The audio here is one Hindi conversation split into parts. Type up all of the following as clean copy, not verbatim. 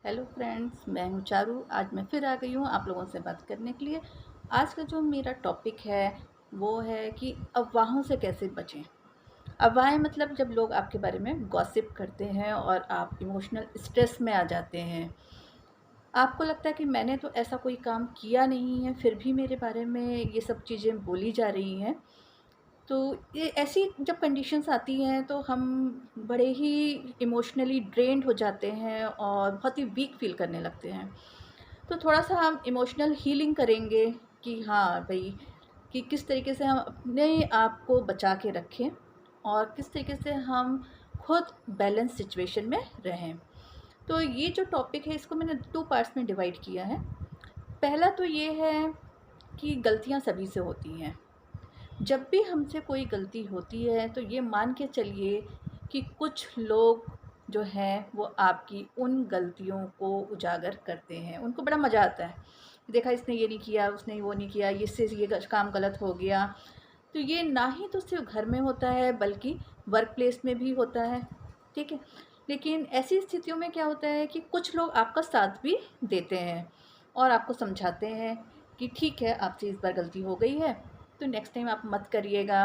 हेलो फ्रेंड्स, मैं हूँ चारू। आज मैं फिर आ गई हूँ आप लोगों से बात करने के लिए। आज का जो मेरा टॉपिक है वो है कि अफवाहों से कैसे बचें। अफवाहें मतलब जब लोग आपके बारे में गॉसिप करते हैं और आप इमोशनल स्ट्रेस में आ जाते हैं। आपको लगता है कि मैंने तो ऐसा कोई काम किया नहीं है, फिर भी मेरे बारे में ये सब चीज़ें बोली जा रही हैं। तो ये ऐसी जब कंडीशंस आती हैं तो हम बड़े ही इमोशनली ड्रेन्ड हो जाते हैं और बहुत ही वीक फ़ील करने लगते हैं। तो थोड़ा-सा हम इमोशनल हीलिंग करेंगे कि हाँ भई, कि किस तरीके से हम अपने आप को बचा के रखें और किस तरीके से हम खुद बैलेंस सिचुएशन में रहें। तो ये जो टॉपिक है इसको मैंने 2 पार्ट्स में डिवाइड किया है। पहला तो ये है कि गलतियाँ सभी से होती हैं। जब भी हमसे कोई गलती होती है तो ये मान के चलिए कि कुछ लोग जो हैं वो आपकी उन गलतियों को उजागर करते हैं। उनको बड़ा मज़ा आता है, देखा इसने ये नहीं किया, उसने वो नहीं किया, इससे ये काम गलत हो गया। तो ये ना ही तो सिर्फ घर में होता है बल्कि वर्क प्लेस में भी होता है, ठीक है। लेकिन ऐसी स्थितियों में क्या होता है कि कुछ लोग आपका साथ भी देते हैं और आपको समझाते हैं कि ठीक है, आपसे इस बार गलती हो गई है तो नेक्स्ट टाइम आप मत करिएगा।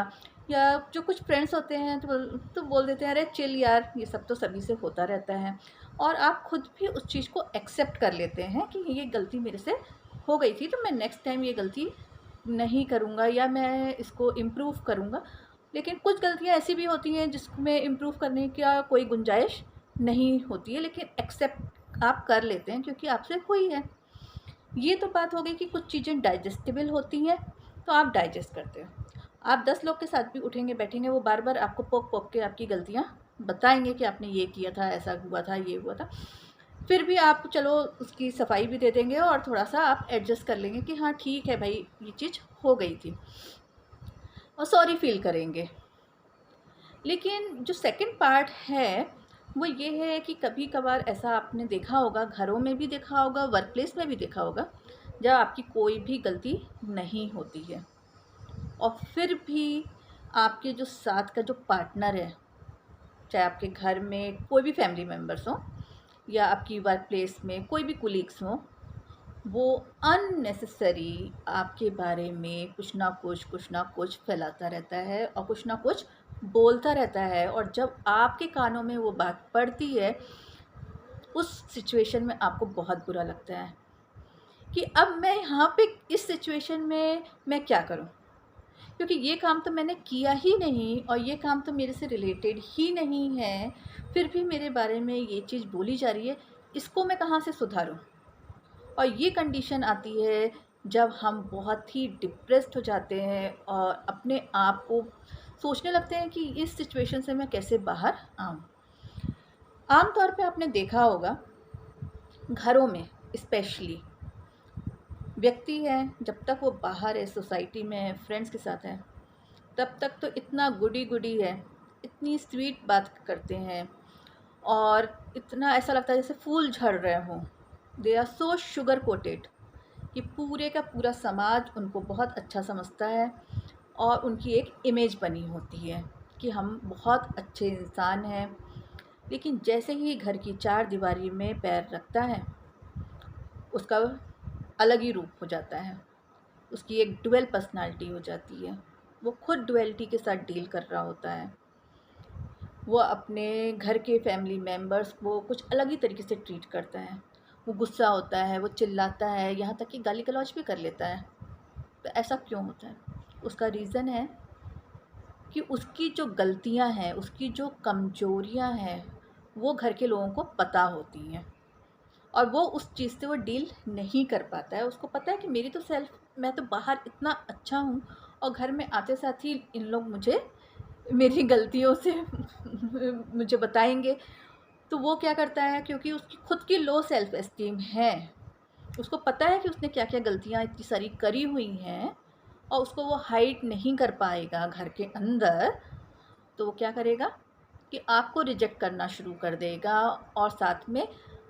या जो कुछ फ्रेंड्स होते हैं तो बोल देते हैं, अरे चिल यार, ये सब तो सभी से होता रहता है। और आप खुद भी उस चीज़ को एक्सेप्ट कर लेते हैं कि ये गलती मेरे से हो गई थी तो मैं नेक्स्ट टाइम ये गलती नहीं करूँगा या मैं इसको इम्प्रूव करूँगा। लेकिन कुछ गलतियाँ ऐसी भी होती हैं जिसमें इम्प्रूव करने का कोई गुंजाइश नहीं होती है, लेकिन एक्सेप्ट आप कर लेते हैं क्योंकि आपसे हुई है। ये तो बात हो गई कि कुछ चीज़ें डाइजेस्टेबल होती हैं तो आप डाइजेस्ट करते हो। आप 10 लोग के साथ भी उठेंगे बैठेंगे, वो बार बार आपको पोक पोक के आपकी गलतियाँ बताएंगे कि आपने ये किया था, ऐसा हुआ था, ये हुआ था। फिर भी आप चलो उसकी सफाई भी दे देंगे और थोड़ा सा आप एडजस्ट कर लेंगे कि हाँ ठीक है भाई, ये चीज़ हो गई थी, और सॉरी फील करेंगे। लेकिन जो सेकंड पार्ट है वो ये है कि कभी कभार ऐसा आपने देखा होगा, घरों में भी देखा होगा, वर्क प्लेस में भी देखा होगा, जब आपकी कोई भी गलती नहीं होती है और फिर भी आपके जो साथ का जो पार्टनर है, चाहे आपके घर में कोई भी फैमिली मेम्बर्स हों या आपकी वर्क प्लेस में कोई भी कुलीग्स हों, वो अननेसेसरी आपके बारे में कुछ ना कुछ फैलाता रहता है और कुछ ना कुछ बोलता रहता है। और जब आपके कानों में वो बात पड़ती है, उस सिचुएशन में आपको बहुत बुरा लगता है कि अब मैं यहाँ पे इस सिचुएशन में मैं क्या करूँ, क्योंकि ये काम तो मैंने किया ही नहीं और ये काम तो मेरे से रिलेटेड ही नहीं है, फिर भी मेरे बारे में ये चीज़ बोली जा रही है, इसको मैं कहाँ से सुधारूँ। और ये कंडीशन आती है जब हम बहुत ही डिप्रेस्ड हो जाते हैं और अपने आप को सोचने लगते हैं कि इस सिचुएशन से मैं कैसे बाहर आऊँ। आम तौर पे आपने देखा होगा, घरों में स्पेशली व्यक्ति है, जब तक वो बाहर है, सोसाइटी में है, फ्रेंड्स के साथ है, तब तक तो इतना गुडी गुडी है, इतनी स्वीट बात करते हैं और इतना ऐसा लगता है जैसे फूल झड़ रहे हों। They are so sugar coated कि पूरे का पूरा समाज उनको बहुत अच्छा समझता है और उनकी एक इमेज बनी होती है कि हम बहुत अच्छे इंसान हैं। लेकिन जैसे ही घर की चार दीवारी में पैर रखता है, उसका अलग ही रूप हो जाता है, उसकी एक डुअल पर्सनालिटी हो जाती है। वो खुद डुअलिटी के साथ डील कर रहा होता है। वो अपने घर के फैमिली मेम्बर्स को कुछ अलग ही तरीके से ट्रीट करता है। वो गुस्सा होता है, वो चिल्लाता है, यहाँ तक कि गाली गलौज भी कर लेता है। तो ऐसा क्यों होता है? उसका रीज़न है कि उसकी जो गलतियाँ हैं, उसकी जो कमज़ोरियाँ हैं, वो घर के लोगों को पता होती हैं और वो उस चीज़ से वो डील नहीं कर पाता है। उसको पता है कि मेरी तो मैं तो बाहर इतना अच्छा हूँ और घर में आते साथ ही इन लोग मुझे मेरी गलतियों से मुझे बताएँगे। तो वो क्या करता है, क्योंकि उसकी खुद की लो सेल्फ़ एस्टीम है, उसको पता है कि उसने क्या-क्या गलतियाँ इतनी सारी करी हुई हैं और उसको वो हाइड नहीं कर पाएगा घर के अंदर। तो वो क्या करेगा कि आपको रिजेक्ट करना शुरू कर देगा और साथ में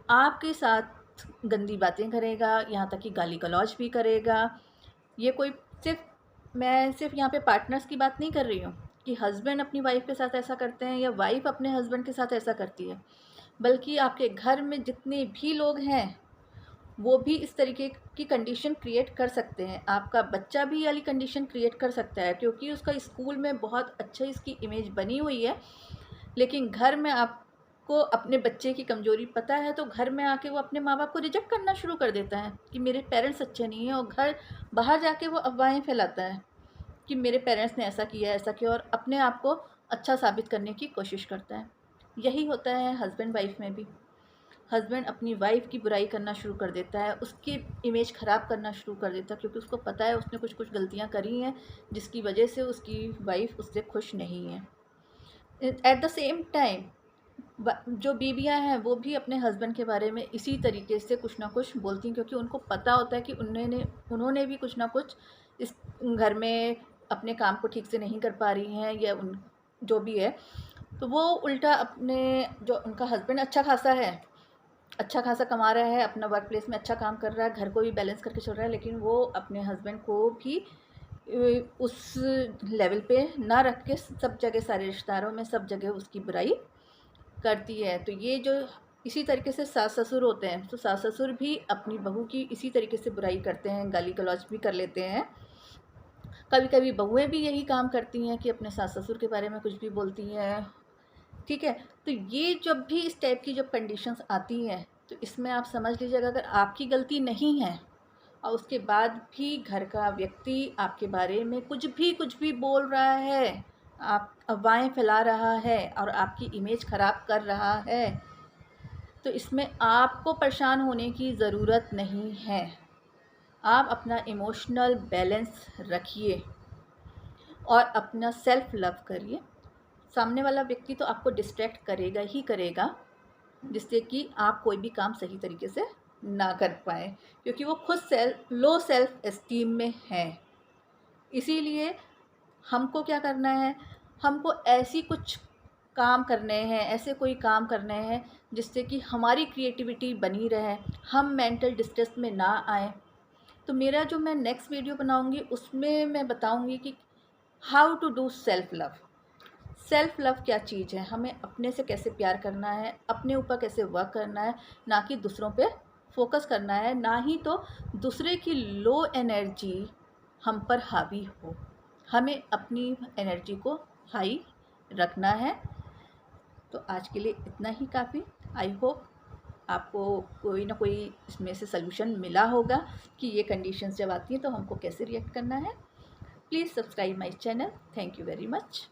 आपके साथ गंदी बातें करेगा, यहाँ तक कि गाली गलौज भी करेगा। ये कोई मैं सिर्फ यहाँ पे पार्टनर्स की बात नहीं कर रही हूँ कि हस्बैंड अपनी वाइफ़ के साथ ऐसा करते हैं या वाइफ़ अपने हस्बैंड के साथ ऐसा करती है। बल्कि आपके घर में जितने भी लोग हैं वो भी इस तरीके की कंडीशन क्रिएट कर सकते हैं। आपका बच्चा भी ये वाली कंडीशन क्रिएट कर सकता है, क्योंकि उसका स्कूल में बहुत अच्छा इसकी इमेज बनी हुई है, लेकिन घर में आपको अपने बच्चे की कमज़ोरी पता है, तो घर में आके वो अपने माँ बाप को रिजेक्ट करना शुरू कर देता है कि मेरे पेरेंट्स अच्छे नहीं हैं, और घर बाहर जाके वो अफवाहें फैलाता है कि मेरे पेरेंट्स ने ऐसा किया ऐसा किया, और अपने आप को अच्छा साबित करने की कोशिश करता है। यही होता है हस्बैंड वाइफ में भी। हस्बैंड अपनी वाइफ की बुराई करना शुरू कर देता है, उसकी इमेज ख़राब करना शुरू कर देता है, क्योंकि उसको पता है उसने कुछ कुछ गलतियाँ करी हैं जिसकी वजह से उसकी वाइफ उससे खुश नहीं है। एट द सेम टाइम जो बीवियां हैं वो भी अपने हस्बैंड के बारे में इसी तरीके से कुछ ना कुछ बोलती हैं, क्योंकि उनको पता होता है कि उन्होंने भी कुछ ना कुछ इस घर में अपने काम को ठीक से नहीं कर पा रही हैं, या उन जो भी है, तो वो उल्टा अपने, जो उनका हस्बैंड अच्छा खासा कमा रहा है, अपना वर्क प्लेस में अच्छा काम कर रहा है, घर को भी बैलेंस करके चल रहा है, लेकिन वो अपने हस्बैंड को भी उस लेवल पे ना रख के सब जगह, सारे रिश्तेदारों में सब जगह उसकी बुराई करती है। तो ये जो इसी तरीके से सास ससुर होते हैं, तो सास ससुर भी अपनी बहू की इसी तरीके से बुराई करते हैं, गाली गलौज भी कर लेते हैं। कभी कभी बहुएं भी यही काम करती हैं कि अपने सास ससुर के बारे में कुछ भी बोलती हैं। ठीक है, तो ये जब भी इस टाइप की जब कंडीशंस आती हैं, तो इसमें आप समझ लीजिएगा, अगर आपकी गलती नहीं है और उसके बाद भी घर का व्यक्ति आपके बारे में कुछ भी बोल रहा है, आप अफवाहें फैला रहा है और आपकी इमेज ख़राब कर रहा है, तो इसमें आपको परेशान होने की ज़रूरत नहीं है। आप अपना इमोशनल बैलेंस रखिए और अपना सेल्फ लव करिए। सामने वाला व्यक्ति तो आपको डिस्ट्रैक्ट करेगा ही करेगा, जिससे कि आप कोई भी काम सही तरीके से ना कर पाए, क्योंकि वो खुद लो सेल्फ एस्टीम में है। इसीलिए हमको क्या करना है, हमको ऐसे कोई काम करने हैं जिससे कि हमारी क्रिएटिविटी बनी रहे, हम मेंटल डिस्ट्रेस में ना आए। तो मेरा जो मैं नेक्स्ट वीडियो बनाऊंगी उसमें मैं बताऊंगी कि how to do self love. Self love क्या चीज़ है, हमें अपने से कैसे प्यार करना है, अपने ऊपर कैसे वर्क करना है, ना कि दूसरों पे फोकस करना है, ना ही तो दूसरे की लो एनर्जी हम पर हावी हो। हमें अपनी एनर्जी को हाई रखना है। तो आज के लिए इतना ही काफ़ी। आई होप आपको कोई ना कोई इसमें से सलूशन मिला होगा कि ये कंडीशंस जब आती हैं तो हमको कैसे रिएक्ट करना है। Please subscribe my channel. Thank you very much.